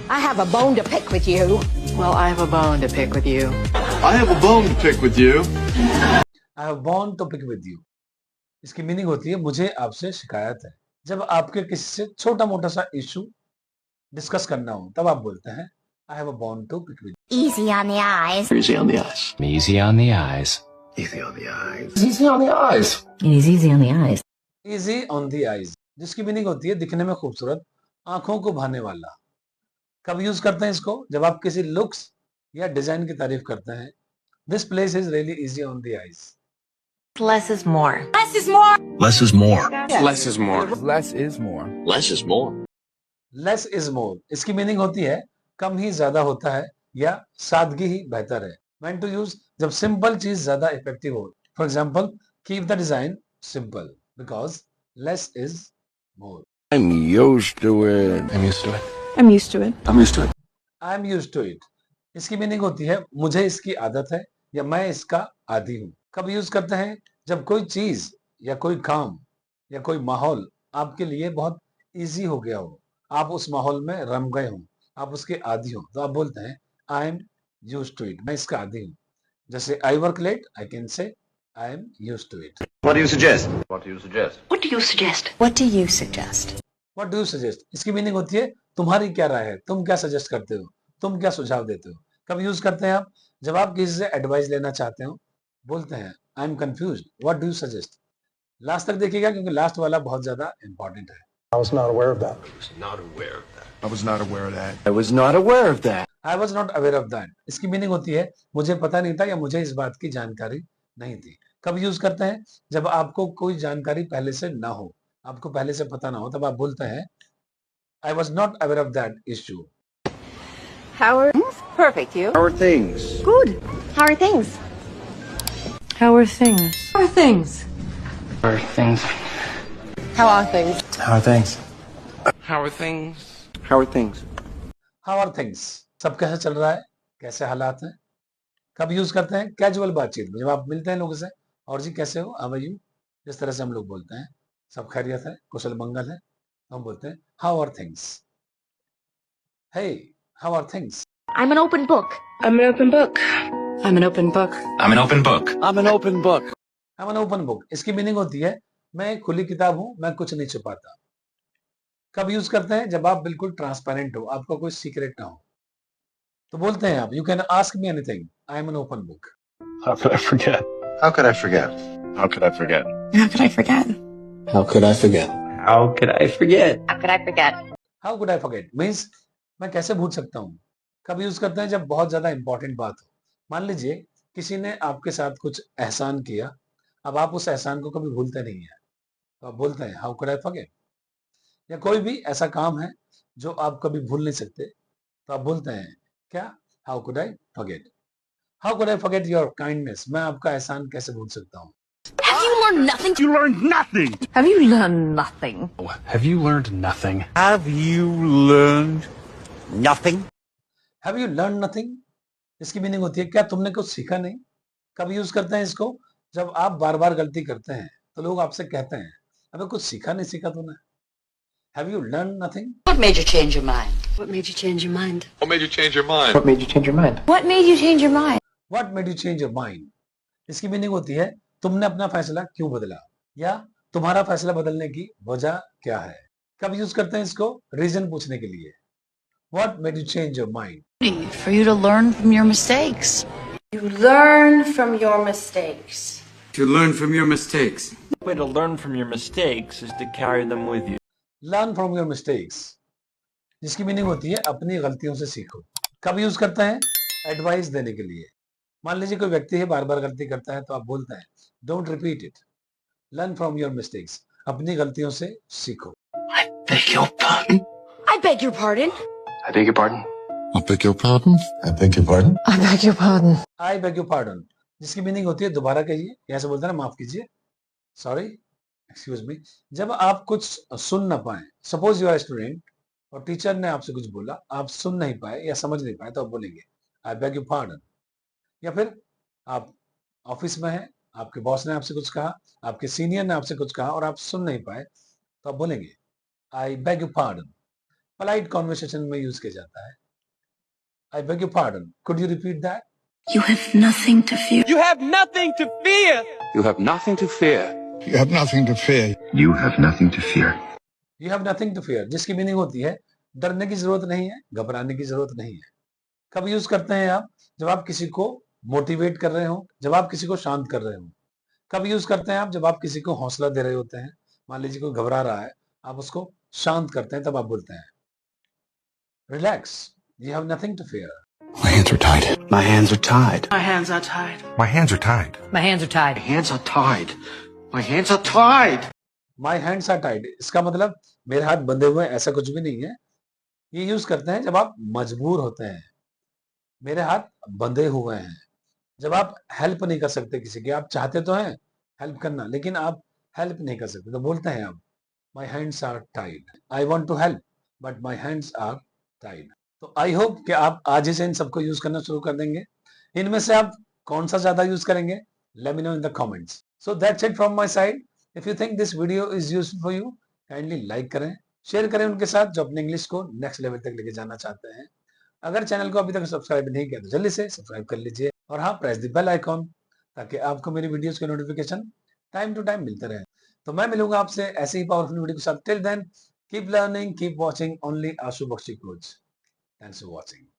I have a bone to pick with you. Well, I have a bone to pick with you. I have a bone to pick with you. I have bone to pick with you. इसकी meaning होती है मुझे आपसे शिकायत है। जब आपके किसी से छोटा मोटा सा इशू डिस्कस करना हो तब आप बोलते हैं I have a bone to pick with you. Easy on the eyes. Easy on the eyes. Easy on the eyes. Easy on the eyes. Easy on the eyes. It is easy on the eyes. Easy on the eyes, जिसकी meaning होती है दिखने में खूबसूरत, आंखों को भाने वाला। कब यूज करते हैं इसको? जब आप किसी लुक्स या डिजाइन की तारीफ करते हैं। This place is really easy on the eyes. Less is more. Less is more. Less is more. Less is more. Less is more. Less is more. Less is more, इसकी meaning होती है कम ही ज्यादा होता है या सादगी ही बेहतर है। When to use, जब सिंपल चीज ज्यादा इफेक्टिव हो। For example, keep the design simple because less is more. I'm used to it. I'm used to it. I'm used to it. I'm used to it. I am use to it, इसकी meaning होती है मुझे इसकी आदत है या मैं इसका आदी हूँ। कब यूज करते हैं? जब कोई चीज या कोई काम या कोई माहौल आपके लिए बहुत इजी हो गया हो, आप उस माहौल में रम गए हो, आप उसके आदी हो, तो आप बोलते हैं I am use to it, मैं इसका आदी हूँ। जैसे I work late, I can say I am use to it. What do you suggest? What do you suggest? What do you suggest? What do you suggest? What do you suggest, इसकी meaning होती है तुम्हारी क्या राय है, तुम क्या suggest करते हो, तुम क्या सुझाव देते हो। कब यूज करते हैं आप? जब आप किसी से एडवाइस लेना चाहते हो, बोलते हैं I am confused, what do you suggest. Last तक देखिएगा क्योंकि लास्ट वाला बहुत ज्यादा इंपॉर्टेंट है। I was not aware of that. I was not aware of that. I was not aware of that. I was not aware of that. I was not aware of that, इसकी meaning होती है मुझे पता नहीं था या मुझे इस बात की जानकारी नहीं थी। कब यूज करते हैं? जब आपको कोई जानकारी पहले से ना हो, आपको पहले से पता ना हो, तब आप बोलते हैं I was not aware of that issue. How are things? Perfect. You? How are things? Good. How are things? How are things? How are things? Or things. How are things? How are things? How are things? How are things? How are things, सब कैसे चल रहा है, कैसे हालात हैं। कब use करते हैं? कैजुअल बातचीत में, जब आप मिलते हैं लोगों से, और जी कैसे हो, हाउ आर यू, जिस तरह से हम लोग बोलते हैं सब खैरियत है, कुशल मंगल है, तो हम बोलते हैं how are things. Hey, how are things. I'm an open book. I'm an open book. I'm an open book. I'm an open book. I'm an open book. I am an open book, इसकी meaning होती है मैं एक खुली किताब हूं, मैं कुछ नहीं छुपाता। कब यूज करते हैं? जब आप बिल्कुल ट्रांसपेरेंट हो, आपका कोई सीक्रेट ना हो, तो बोलते हैं आप you can ask me anything, I am an open book. How could I forget? How could I forget? How could I forget? How could I forget? How could I forget? How could I forget? How could I forget? How could I forget means मैं कैसे भूल सकता हूँ। कब use करते हैं? जब बहुत ज्यादा इंपॉर्टेंट बात हो। मान लीजिए किसी ने आपके साथ कुछ एहसान किया, अब आप उस एहसान को कभी भूलते नहीं है, तो आप बोलते हैं हाउ कुड आई फॉरगेट। या कोई भी ऐसा काम है जो आप कभी भूल नहीं सकते, तो आप बोलते हैं क्या, how could I forget. How could I forget your kindness, मैं आपका एहसान कैसे भूल सकता हूँ। Have you learned nothing? You learned nothing. Have you learned nothing? Have you learned nothing? Have you learned nothing? Have you learn nothing, इसकी meaning होती है क्या तुमने कुछ सीखा नहीं। कब यूज करते हैं इसको? जब आप बार बार गलती करते हैं तो लोग आपसे कहते हैं अबे कुछ सीखा नहीं सीखा तूने। Have you learn nothing. What made you change your mind? What made you change your mind? What made you change your mind? What made you change your mind? What made you change your mind? What made you change your mind, इसकी meaning होती है तुमने अपना फैसला क्यों बदला, या तुम्हारा फैसला बदलने की वजह क्या है। कब यूज करते हैं इसको? रीजन पूछने के लिए। What made you change your mind. For you to learn from your mistakes. You learn from your mistakes. To learn from your mistakes. The way to learn from your mistakes is to carry them with you. Learn from your mistakes, जिसकी meaning होती है अपनी गलतियों से सीखो। कब use करते हैं? एडवाइस देने के लिए। मान लीजिए कोई व्यक्ति है बार बार गलती करता है, तो आप बोलते हैं don't repeat it, learn from your mistakes, अपनी गलतियों से सीखो। I beg your pardon. I beg your pardon. I beg your pardon. I beg your pardon? I beg your pardon? I beg your pardon. I beg you pardon, जिसकी meaning होती है दोबारा कहिए, यहाँ से बोलते हैं ना माफ कीजिए, सॉरी, एक्सक्यूज मी। जब आप कुछ सुन ना पाए, सपोज यू आर स्टूडेंट और टीचर ने आपसे कुछ बोला, आप सुन नहीं पाए या समझ नहीं पाए, तो आप बोलेंगे आई बेग यू पार्डन। या फिर आप ऑफिस में हैं, आपके बॉस ने आपसे कुछ कहा, आपके सीनियर ने आपसे कुछ कहा और आप सुन नहीं पाए, तो आप बोलेंगे I beg you pardon. Polite conversation में यूज किया जाता है. I beg your pardon, could you repeat that? You have nothing to fear. You have nothing to fear. You have nothing to fear. You have nothing to fear. You have nothing to fear. You have nothing to fear, जिसकी meaning होती है डरने की जरूरत नहीं है, घबराने की जरूरत नहीं है. कब यूज करते हैं आप? जब आप किसी को मोटिवेट कर रहे हो, जब आप किसी को शांत कर रहे हो. कब यूज करते हैं आप? जब आप किसी को हौसला दे रहे होते हैं. मान लीजिए कोई घबरा रहा है, आप उसको शांत करते हैं, तब आप बोलते हैं relax, you have nothing to fear. My hands are tied. My hands are tied. My hands are tied. My hands are tied. My hands are tied. My hands are tied. My hands are tied. My hands are tied, इसका मतलब मेरे हाथ बंधे हुए हैं, ऐसा कुछ भी नहीं है. ये यूज करते हैं जब आप मजबूर होते हैं. मेरे हाथ बंधे हुए हैं. जब आप हेल्प नहीं कर सकते किसी की, आप चाहते तो हैं हेल्प करना, लेकिन आप हेल्प नहीं कर सकते, तो बोलते हैं आप my hands are tied. I want to help but my hands are tied. तो आई होप कि आप आज ही से इन सबको यूज करना शुरू कर देंगे. इनमें से आप कौन सा ज्यादा यूज करेंगे? Let me know in the comments. So that's it from my side. If you think this video is useful for you, kindly like करें, शेयर करें उनके साथ जो अपने इंग्लिश को नेक्स्ट लेवल तक लेके जाना चाहते हैं. अगर चैनल को अभी तक सब्सक्राइब नहीं किया तो जल्दी से सब्सक्राइब कर लीजिए, और हाँ, प्रेस द बेल आइकॉन, ताकि आपको मेरी वीडियोस के नोटिफिकेशन टाइम टू टाइम मिलते रहे. तो मैं मिलूंगा आपसे ऐसे ही पावरफुल वीडियो के साथ. Till then keep learning, keep watching only Ashu Bakshi coach. Thanks for watching.